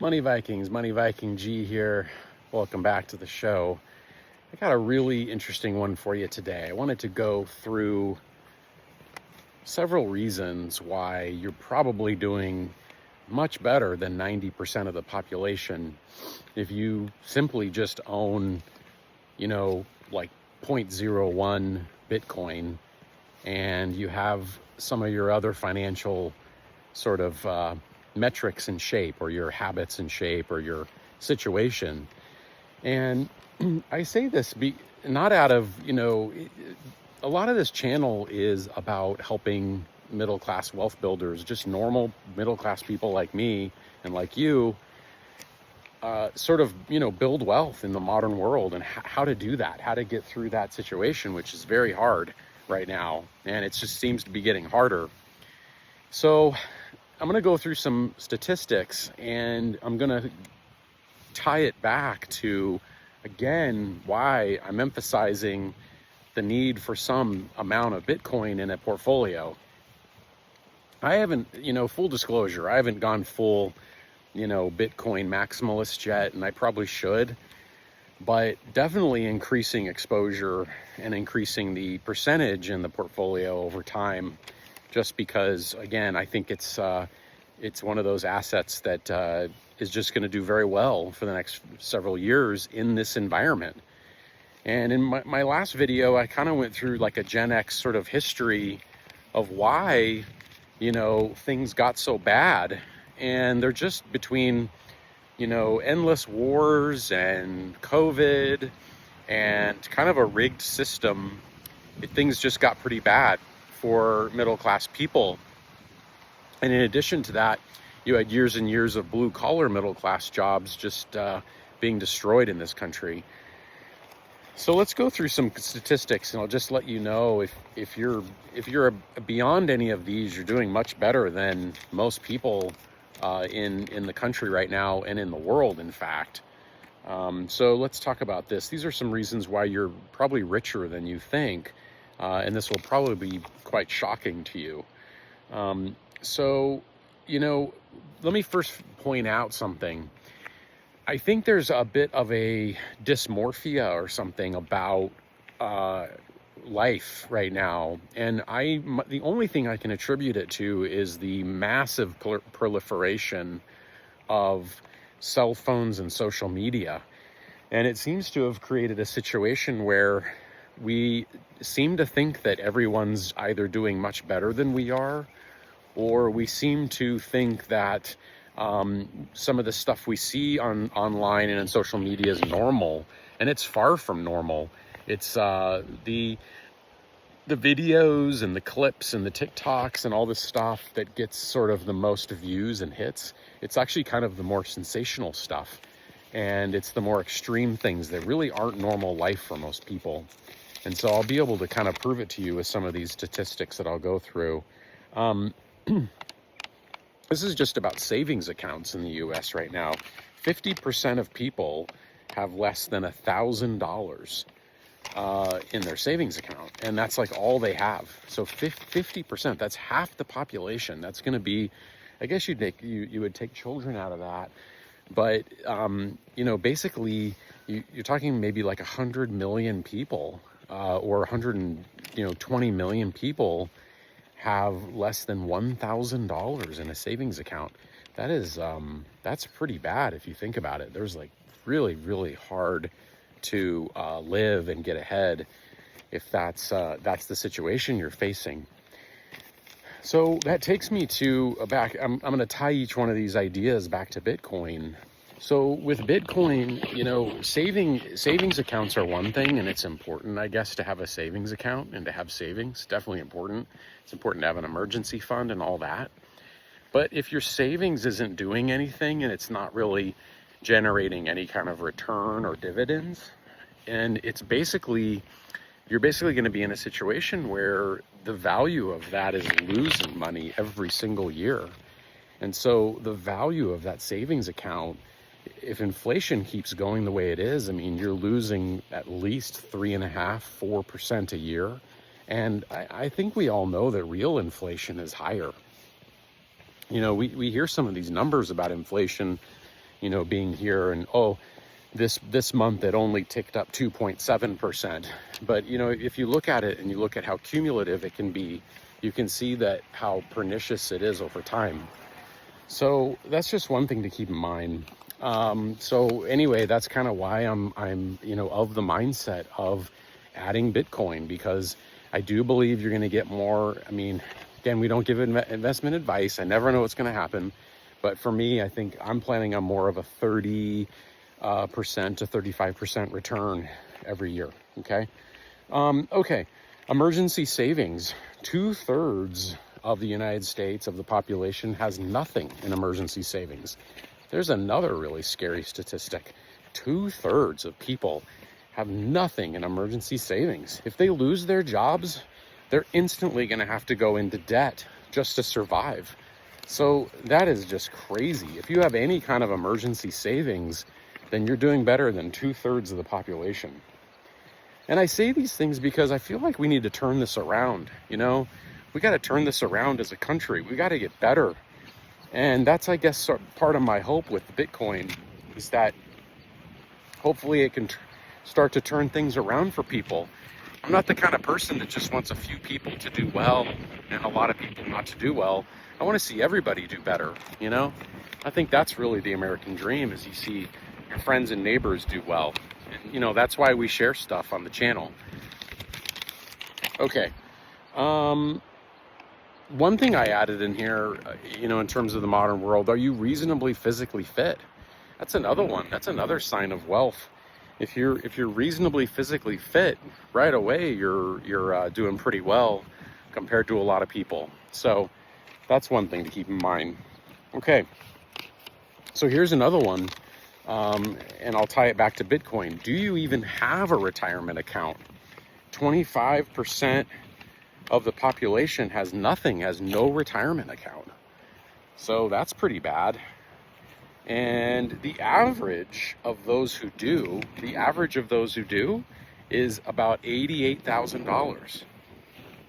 Money Vikings, Money Viking G here. Welcome back to the show. I got a really interesting one for you today. I wanted to go through several reasons why you're probably doing much better than 90% of the population if you simply just own, like 0.01 Bitcoin, and you have some of your other financial sort of metrics in shape, or your habits in shape, or your situation. And I say this not out of, a lot of this channel is about helping middle-class wealth builders, just normal middle-class people like me and like you, sort of, build wealth in the modern world, and how to do that, how to get through that situation, which is very hard right now. And it just seems to be getting harder. So I'm going to go through some statistics, and I'm going to tie it back to, again, why I'm emphasizing the need for some amount of Bitcoin in a portfolio. I haven't, full disclosure, I haven't gone full, Bitcoin maximalist yet, and I probably should, but definitely increasing exposure and increasing the percentage in the portfolio over time, just because, again, I think it's one of those assets that is just going to do very well for the next several years in this environment. And in my last video, I kind of went through like a Gen X sort of history of why, things got so bad. And they're just between, endless wars and COVID and kind of a rigged system. Things just got pretty bad for middle-class people. And in addition to that, you had years and years of blue-collar middle-class jobs just being destroyed in this country. So let's go through some statistics, and I'll just let you know if you're beyond any of these, you're doing much better than most people in the country right now, and in the world, in fact. So let's talk about this. These are some reasons why you're probably richer than you think, and this will probably be quite shocking to you. So, let me first point out something. I think there's a bit of a dysmorphia or something about life right now. And the only thing I can attribute it to is the massive proliferation of cell phones and social media. And it seems to have created a situation where we seem to think that everyone's either doing much better than we are, or we seem to think that some of the stuff we see online and in social media is normal, and it's far from normal. It's the videos and the clips and the TikToks and all this stuff that gets sort of the most views and hits. It's actually kind of the more sensational stuff, and it's the more extreme things that really aren't normal life for most people. And so I'll be able to kind of prove it to you with some of these statistics that I'll go through. This is just about savings accounts in the US right now. 50% of people have less than $1,000 in their savings account, and that's like all they have. So 50%, that's half the population. That's going to be, I guess you would take children out of that, but basically you're talking maybe like 100 million people, or 120 million people have less than $1,000 in a savings account. That is, that's pretty bad if you think about it. There's like really, really hard to live and get ahead if that's the situation you're facing. So that takes me to I'm going to tie each one of these ideas back to Bitcoin. So with Bitcoin, savings accounts are one thing, and it's important, I guess, to have a savings account and to have savings. Definitely important. It's important to have an emergency fund and all that. But if your savings isn't doing anything and it's not really generating any kind of return or dividends, and you're basically going to be in a situation where the value of that is losing money every single year. And so the value of that savings account, if inflation keeps going the way it is, I mean, you're losing at least 3.5–4% a year. And I think we all know that real inflation is higher. We hear some of these numbers about inflation being here, and oh, this month it only ticked up 2.7%. But if you look at it and you look at how cumulative it can be, you can see that how pernicious it is over time. So that's just one thing to keep in mind. So anyway, that's kind of why I'm of the mindset of adding Bitcoin, because I do believe you're going to get more. I mean, again, we don't give investment advice. I never know what's going to happen. But for me, I think I'm planning on more of a 30% to 35% return every year. Okay. Okay. Emergency savings. 2/3 of the United States, of the population, has nothing in emergency savings. There's another really scary statistic. 2/3 of people have nothing in emergency savings. If they lose their jobs, they're instantly going to have to go into debt just to survive. So that is just crazy. If you have any kind of emergency savings, then you're doing better than 2/3 of the population. And I say these things because I feel like we need to turn this around. We got to turn this around as a country. We got to get better. And that's, I guess, part of my hope with Bitcoin, is that hopefully it can start to turn things around for people. I'm not the kind of person that just wants a few people to do well and a lot of people not to do well. I want to see everybody do better. I think that's really the American dream, is you see your friends and neighbors do well. And, that's why we share stuff on the channel. Okay. One thing I added in here, in terms of the modern world, are you reasonably physically fit? That's another one. That's another sign of wealth. If you're reasonably physically fit, right away you're doing pretty well compared to a lot of people. So that's one thing to keep in mind. Okay. So here's another one. And I'll tie it back to Bitcoin. Do you even have a retirement account? 25% of the population has no retirement account. So that's pretty bad. And the average of those who do is about $88,000.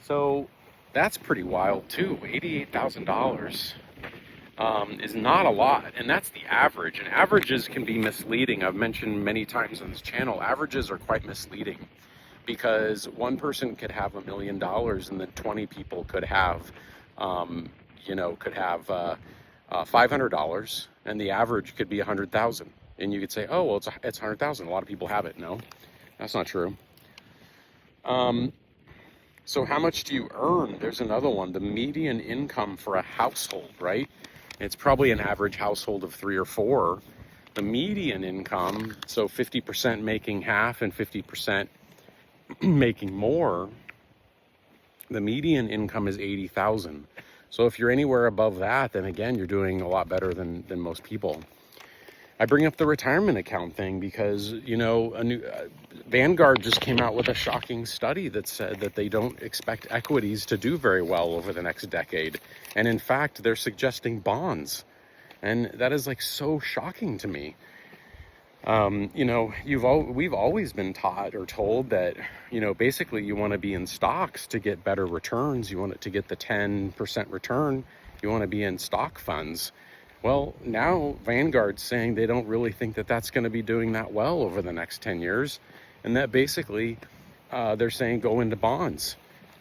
So that's pretty wild too. $88,000 is not a lot, and that's the average. And averages can be misleading. I've mentioned many times on this channel, averages are quite misleading, because one person could have $1 million and then 20 people could have $500, and the average could be 100,000. And you could say, oh, well, it's 100,000. A lot of people have it. No, that's not true. So how much do you earn? There's another one. The median income for a household, right? It's probably an average household of 3 or 4. The median income, so 50% making half and 50% making more, the median income is 80,000. So if you're anywhere above that, then again, you're doing a lot better than most people. I bring up the retirement account thing because, Vanguard just came out with a shocking study that said that they don't expect equities to do very well over the next decade. And in fact, they're suggesting bonds. And that is so shocking to me. We've always been taught or told that, basically you want to be in stocks to get better returns. You want it to get the 10% return. You want to be in stock funds. Well, now Vanguard's saying they don't really think that that's going to be doing that well over the next 10 years. And that basically, they're saying go into bonds.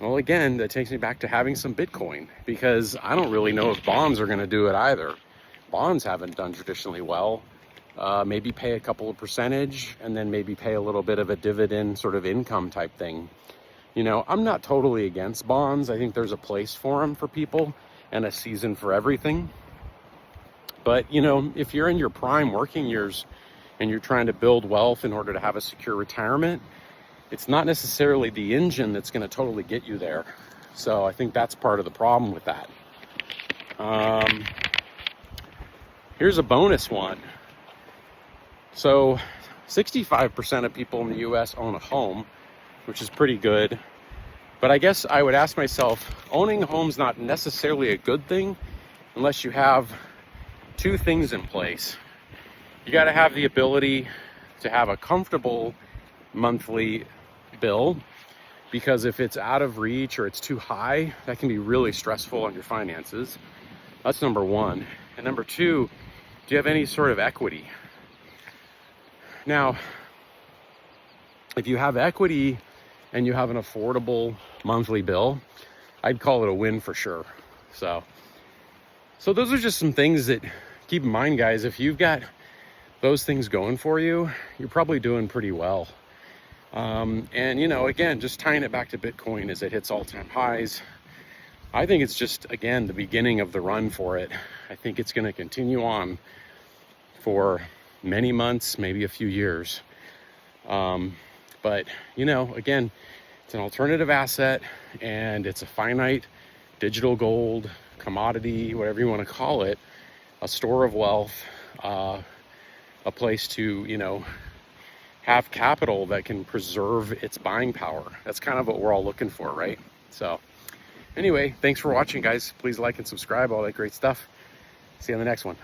Well, again, that takes me back to having some Bitcoin, because I don't really know if bonds are going to do it either. Bonds haven't done traditionally well. Maybe pay a couple of percentage and then maybe pay a little bit of a dividend sort of income type thing. I'm not totally against bonds. I think there's a place for them for people and a season for everything. But, if you're in your prime working years and you're trying to build wealth in order to have a secure retirement, it's not necessarily the engine that's going to totally get you there. So I think that's part of the problem with that. Here's a bonus one. So 65% of people in the US own a home, which is pretty good. But I guess I would ask myself, owning a home's not necessarily a good thing unless you have two things in place. You got to have the ability to have a comfortable monthly bill, because if it's out of reach or it's too high, that can be really stressful on your finances. That's number one. And number two, Do you have any sort of equity? Now, if you have equity and you have an affordable monthly bill, I'd call it a win for sure. So those are just some things that keep in mind, guys. If you've got those things going for you, you're probably doing pretty well. And you know, again, just tying it back to Bitcoin as it hits all-time highs, I think it's just, again, the beginning of the run for it. I think it's going to continue on for many months, maybe a few years. But you know, again, it's an alternative asset, and it's a finite digital gold commodity, whatever you want to call it, a store of wealth, a place to, you know, have capital that can preserve its buying power. That's kind of what we're all looking for, right? So anyway, thanks for watching, guys. Please like and subscribe, all that great stuff. See you on the next one.